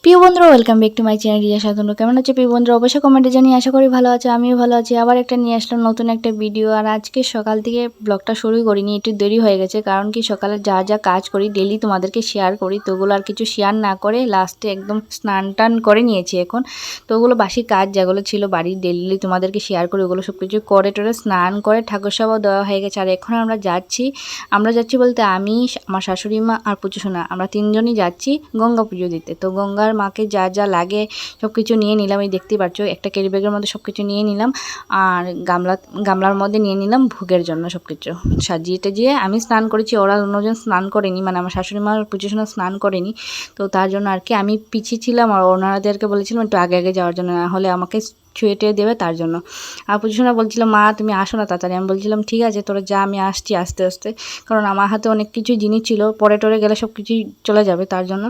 প্রিয় বন্ধুরা, welcome back to my channel Riya Sadhan. কেমন আছে প্রিয় বন্ধুরা? অবশ্যই কমেন্টে জানিয়ে আশা করি ভালো আছে। আমিও ভালো আছি। আবার একটা নিয়ে আসলাম নতুন একটা ভিডিও। আর আজকে সকাল থেকে ব্লগটা শুরুই করিনি, একটু দেরি হয়ে গেছে। কারণ কি, সকালে যা যা কাজ করি ডেলি তোমাদেরকে শেয়ার করি, তো ওগুলো আর কিছু শেয়ার না করে লাস্টে একদম স্নান টান করে নিয়েছি এখন। তো ওগুলো বাসি কাজ যেগুলো ছিল বাড়ির ডেলি তোমাদেরকে শেয়ার করি, ওগুলো সব কিছু করে টোরে স্নান করে ঠাকুর সভাও দেওয়া হয়ে গেছে। আর এখন আমরা যাচ্ছি বলতে আমি, আমার শাশুড়ি মা আর পুচু সোনা, আমরা তিনজনই যাচ্ছি গঙ্গা পুজো দিতে। তো গঙ্গার মাকে যা যা লাগে সব কিছু নিয়ে নিলাম। এই দেখতেই পাচ্ছ, একটা ক্যারি ব্যাগের মধ্যে সব কিছু নিয়ে নিলাম। আর গামলার মধ্যে নিয়ে নিলাম ভোগের জন্য সব কিছু সাজিয়ে টাজিয়ে। আমি স্নান করেছি, ওরা অন্যজন স্নান করেনি, মানে আমার শাশুড়ি মা আর পুজো সোনা স্নান করেনি। তো তার জন্য আর কি আমি পিছিয়ে ছিলাম, আর ওনাদেরকে বলেছিলাম একটু আগে আগে যাওয়ার জন্য, না হলে আমাকে ছুঁয়ে টুয়ে দেবে তার জন্য। আর পুজোসোনা বলছিল, মা তুমি আসো না তাড়াতাড়ি। আমি বলছিলাম ঠিক আছে তোরা যা, আমি আসছি আস্তে আস্তে, কারণ আমার হাতে অনেক কিছু জিনিস ছিল, পরে টরে গেলে সব কিছুই চলে যাবে তার জন্য।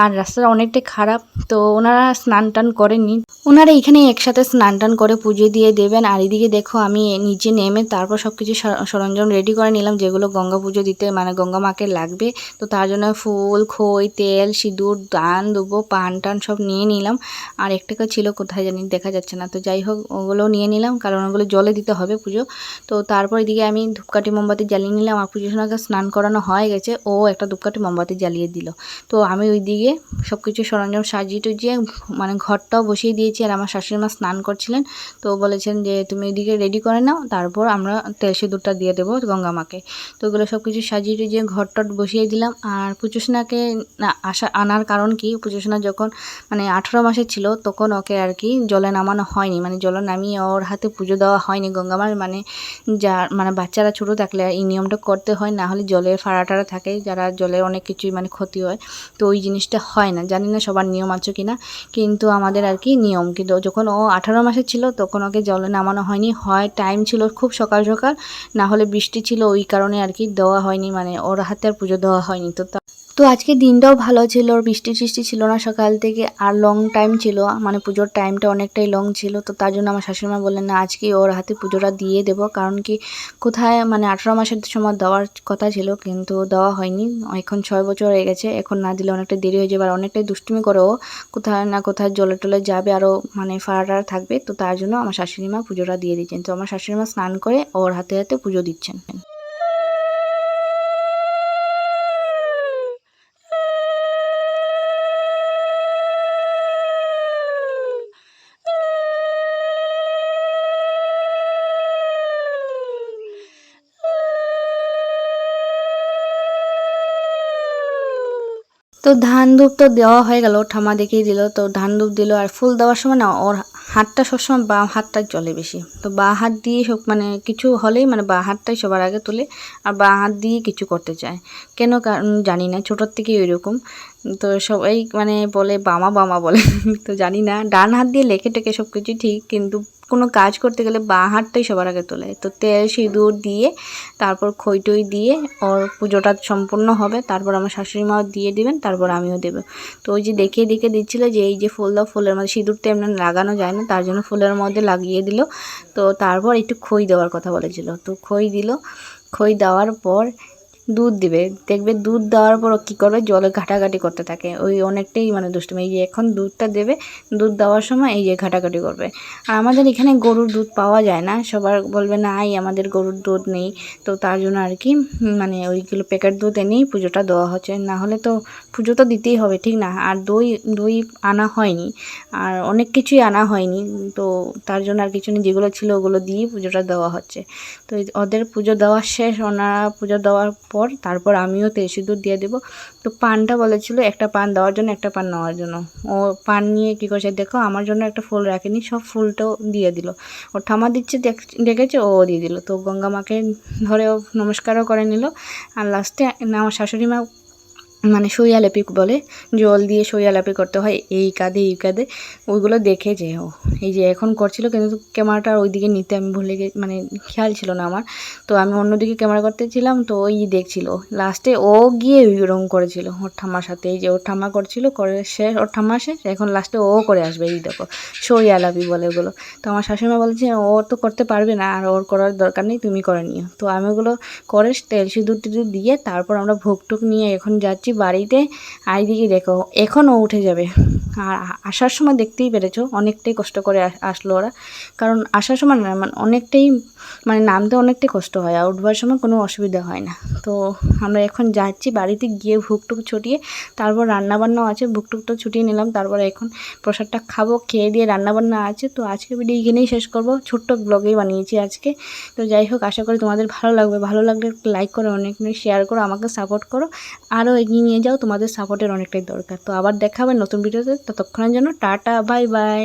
আর রাস্তাটা অনেকটাই খারাপ, তো ওনারা স্নান টান করেননি। ওনারা এখানে একসাথে স্নান টান করে পুজো দিয়ে দেবেন। আর এদিকে দেখো আমি নিচে নেমে তারপর সব কিছু সরঞ্জাম রেডি করে নিলাম, যেগুলো গঙ্গা পুজো দিতে মানে গঙ্গা মাকে লাগবে। তো তার জন্য ফুল, খই, তেল, সিঁদুর, দান দুব্বো, পান টান সব নিয়ে নিলাম। আর একটা ছিল কোথায় জানি, দেখা যাচ্ছে না। তো যাই হোক, ওগুলোও নিয়ে নিলাম, কারণ ওগুলো জলে দিতে হবে পুজো। তো তারপর এদিকে আমি ধূপকাঠি মোমবাতি জ্বালিয়ে নিলাম। আর পুজো সোনাকে স্নান করানো হয়ে গেছে, ও একটা ধূপকাঠি মোমবাতি জ্বালিয়ে দিল। তো আমি ওই দিকে সব কিছু সরঞ্জাম সাজিয়ে টুজিয়ে মানে ঘরটাও বসিয়ে দিয়েছি। আর আমার শাশুড়ি মা স্নান করছিলেন, তো বলেছেন যে তুমি ওইদিকে রেডি করে নাও, তারপর আমরা তেল সিঁদুরটা দিয়ে দেবো গঙ্গা মাকে। তো ওগুলো সব কিছু সাজিয়ে টুজিয়ে ঘরটা বসিয়ে দিলাম। আর পুজো সোনাকে আনার কারণ কি, পুজো সোনা যখন মানে 18 মাসে ছিল তখন ওকে আর কি জলে নামানো হয়নি, মানে জলে নামিয়ে ওর হাতে পুজো দেওয়া হয়নি গঙ্গামার। মানে মানে বাচ্চারা ছোটো থাকলে এই নিয়মটা করতে হয়, না হলে জলের ফাড়া টাড়া থাকে, যারা জলে অনেক কিছুই মানে ক্ষতি হয়। তো ওই জিনিসটা হয় না, জানি না সবার নিয়ম আছে কিনা, কিন্তু আমাদের আর কি নিয়ম। কিন্তু যখন ও 18 মাসে ছিল তখন ওকে জলে নামানো হয়নি, হয় টাইম ছিল খুব সকাল সকাল, না হলে বৃষ্টি ছিল, ওই কারণে আর কি দেওয়া হয়নি, মানে ওর হাতে আর পুজো দেওয়া হয়নি। তো আজকে দিনটাও ভালো ছিল, বৃষ্টি টিষ্টি ছিল না সকাল থেকে, আর লং টাইম ছিল, মানে পুজোর টাইমটা অনেকটাই লং ছিল। তো তার জন্য আমার শাশুড়িমা বললেন না, আজকে ওর হাতে পুজোটা দিয়ে দেবো। কারণ কি, কোথায় মানে 18 মাসের সময় দেওয়ার কথা ছিল, কিন্তু দেওয়া হয়নি। এখন 6 বছর হয়ে গেছে, এখন না দিলে অনেকটা দেরি হয়ে যাবে। আর অনেকটাই দুষ্টুমি করে ও, কোথায় না কোথায় জলে টলে যাবে, আরও মানে ফাড়া থাকবে। তো তার জন্য আমার শাশুড়িমা পুজোটা দিয়ে দিচ্ছেন। তো আমার শাশুড়িমা স্নান করে ওর হাতে হাতে পুজো দিচ্ছেন। তো ধান ধূপ তো দেওয়া হয়ে গেল, ঠামা দেখিয়ে দিল। তো ধান ধূপ দিল, আর ফুল দেওয়ার সময় না ওর হাতটা সবসময় বাঁ হাতটা চলে বেশি। তো বাঁ হাত দিয়ে সব মানে কিছু হলেই মানে বাঁ হাতটাই সবার আগে তুলে, আর বাঁ হাত দিয়ে কিছু করতে চায় কেন, কারণ জানি না, ছোটোর থেকেই ওইরকম। তো সবাই মানে বলে বামা বামা বলে তো জানি না, ডান হাত দিয়ে লেখে টেকে সব কিছু ঠিক, কিন্তু কোনো কাজ করতে গেলে বাঁ হাতটাই সবার আগে তোলে। তো তেল সিঁদুর দিয়ে তারপর খই টই দিয়ে ওর পুজোটা সম্পূর্ণ হবে। তারপর আমার শাশুড়ি মাও দিয়ে দিবেন, তারপর আমিও দেবো। তো ওই যে দেখিয়ে দিচ্ছিলো যে এই যে ফুল দাও, ফুলের মধ্যে সিঁদুরটা এমনি লাগানো যায় না, তার জন্য ফুলের মধ্যে লাগিয়ে দিল। তো তারপর একটু খই দেওয়ার কথা বলেছিল, তো খই দিল। খই দেওয়ার পর দুধ দিবে, দেখবে দুধ দেওয়ার পর কী করবে, জলে ঘাটাঘাটি করতে থাকে, ওই অনেকটাই মানে দুষ্টুমি। এই যে এখন দুধটা দেবে, দুধ দেওয়ার সময় এই যে ঘাটাঘাটি করবে। আর আমাদের এখানে গরুর দুধ পাওয়া যায় না, সবার বলবে না আমাদের গরুর দুধ নেই। তো তার জন্য আর কি মানে ওইগুলো প্যাকেট দুধ এনেই পুজোটা দেওয়া হচ্ছে, না হলে তো পুজো তো দিতেই হবে, ঠিক না। আর দই দই আনা হয়নি, আর অনেক কিছুই আনা হয়নি। তো তার জন্য আর কিছু নেই, যেগুলো ছিল ওগুলো দিয়েই পুজোটা দেওয়া হচ্ছে। তো ওদের পুজো দেওয়া শেষ, ওনারা পুজো দেওয়ার পর তারপর আমিও তেল সিঁদুর দিয়ে দেবো। তো পানটা বলেছিল একটা পান দেওয়ার জন্য, একটা পান নেওয়ার জন্য। ও পান নিয়ে কী করছে দেখো, আমার জন্য একটা ফুল রাখেনি, সব ফুলটাও দিয়ে দিল। ও ঠামা দিচ্ছে দেখেছে, ও দিয়ে দিল। তো গঙ্গা মাকে ধরে ও নমস্কারও করে নিল। আর লাস্টে আমার শাশুড়ি মা মানে সইয়ালাপি বলে, জল দিয়ে সইয়ালাপি করতে হয় এই কাঁধে এই কাঁধে, ওইগুলো দেখেছে ও। এই যে এখন করছিল, কিন্তু ক্যামেরাটা ওইদিকে নিতে আমি ভুলে মানে খেয়াল ছিল না আমার। তো আমি অন্যদিকে ক্যামেরা করতেছিলাম, তো ওই দেখছিল। লাস্টে ও গিয়ে ওইরকম করেছিল ওর ঠাম্মার সাথে, এই যে ওর ঠাম্মা করছিল, করে শেষ ওর ঠাম্মা শেষ, এখন লাস্টে ও করে আসবে। এই দেখো সইয়ালাপি বলে ওগুলো। তো আমার শাশুড়িমা বলেছে ও তো করতে পারবে না, আর ওর করার দরকার নেই, তুমি করে নিও। তো আমি ওগুলো করে তেল সিঁদুর টিঁদুর দিয়ে তারপর আমরা ভোগ টোক নিয়ে এখন যাচ্ছি বাড়িতে। আর এদিকে দেখো এখন ও উঠে যাবে, আর আসার সময় দেখতেই পেরেছো অনেকটাই কষ্ট করে আসলো ওরা, কারণ আসার সময় না মানে অনেকটাই মানে নামতে অনেকটাই কষ্ট হয়, আর উঠবার সময় কোনো অসুবিধা হয় না। তো আমরা এখন যাচ্ছি বাড়িতে গিয়ে ভুগটুক ছুটিয়ে তারপর রান্নাবান্নাও আছে, ভুগটুকটা ছুটিয়ে নিলাম, তারপরে এখন প্রসাদটা খাবো, খেয়ে দিয়ে রান্নাবান্না আছে। তো আজকে ভিডিও এখানেই শেষ করবো, ছোট্ট ব্লগেই বানিয়েছি আজকে। তো যাই হোক, আশা করি তোমাদের ভালো লাগবে, ভালো লাগলে লাইক করো, অনেক শেয়ার করো, আমাকে সাপোর্ট করো, আরও এগিয়ে নিয়ে যাও, তোমাদের সাপোর্টের অনেকটাই দরকার। তো আবার দেখা হবে নতুন ভিডিওতে, ততক্ষণের জন্য টাটা, বাই বাই।